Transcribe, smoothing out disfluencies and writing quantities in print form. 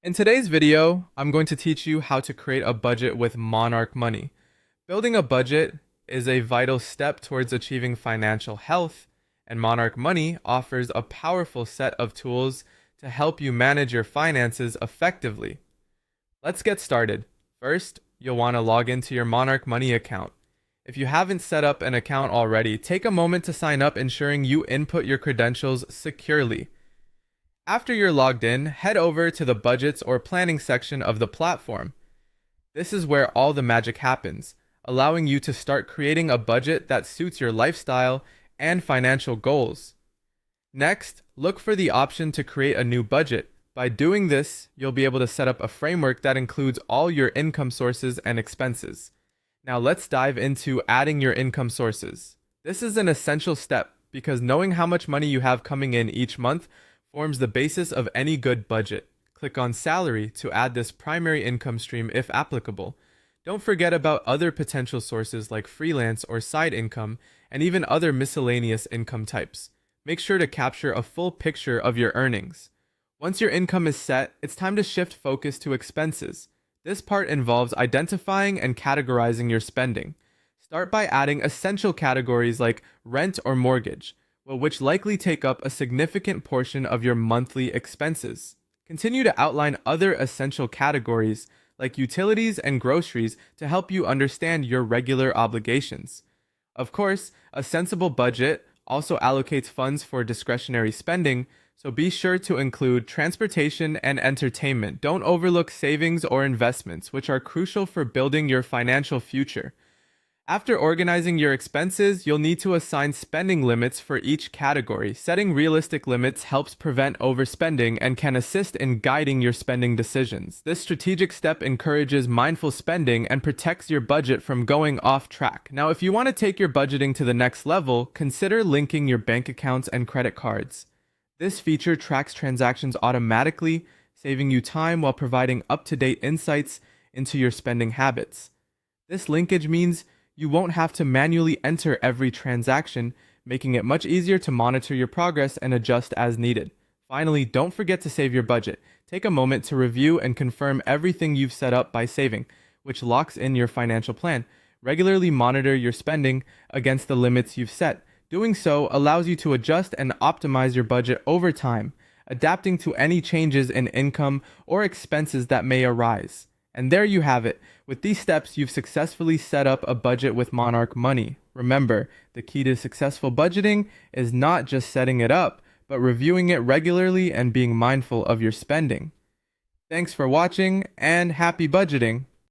In today's video, I'm going to teach you how to create a budget with Monarch Money. Building a budget is a vital step towards achieving financial health, and Monarch Money offers a powerful set of tools to help you manage your finances effectively. Let's get started. First, you'll want to log into your Monarch Money account. If you haven't set up an account already, take a moment to sign up, ensuring you input your credentials securely. After you're logged in, head over to the budgets or planning section of the platform. This is where all the magic happens, allowing you to start creating a budget that suits your lifestyle and financial goals. Next, look for the option to create a new budget. By doing this, you'll be able to set up a framework that includes all your income sources and expenses. Now let's dive into adding your income sources. This is an essential step because knowing how much money you have coming in each month forms the basis of any good budget. Click on Salary to add this primary income stream if applicable. Don't forget about other potential sources like freelance or side income, and even other miscellaneous income types. Make sure to capture a full picture of your earnings. Once your income is set, it's time to shift focus to expenses. This part involves identifying and categorizing your spending. Start by adding essential categories like rent or mortgage, which likely take up a significant portion of your monthly expenses. Continue to outline other essential categories like utilities and groceries to help you understand your regular obligations. Of course, a sensible budget also allocates funds for discretionary spending, so be sure to include transportation and entertainment. Don't overlook savings or investments, which are crucial for building your financial future. After organizing your expenses, you'll need to assign spending limits for each category. Setting realistic limits helps prevent overspending and can assist in guiding your spending decisions. This strategic step encourages mindful spending and protects your budget from going off track. Now, if you want to take your budgeting to the next level, consider linking your bank accounts and credit cards. This feature tracks transactions automatically, saving you time while providing up-to-date insights into your spending habits. This linkage means you won't have to manually enter every transaction, making it much easier to monitor your progress and adjust as needed. Finally, don't forget to save your budget. Take a moment to review and confirm everything you've set up by saving, which locks in your financial plan. Regularly monitor your spending against the limits you've set. Doing so allows you to adjust and optimize your budget over time, adapting to any changes in income or expenses that may arise. And there you have it. With these steps, you've successfully set up a budget with Monarch Money. Remember, the key to successful budgeting is not just setting it up, but reviewing it regularly and being mindful of your spending. Thanks for watching, and happy budgeting!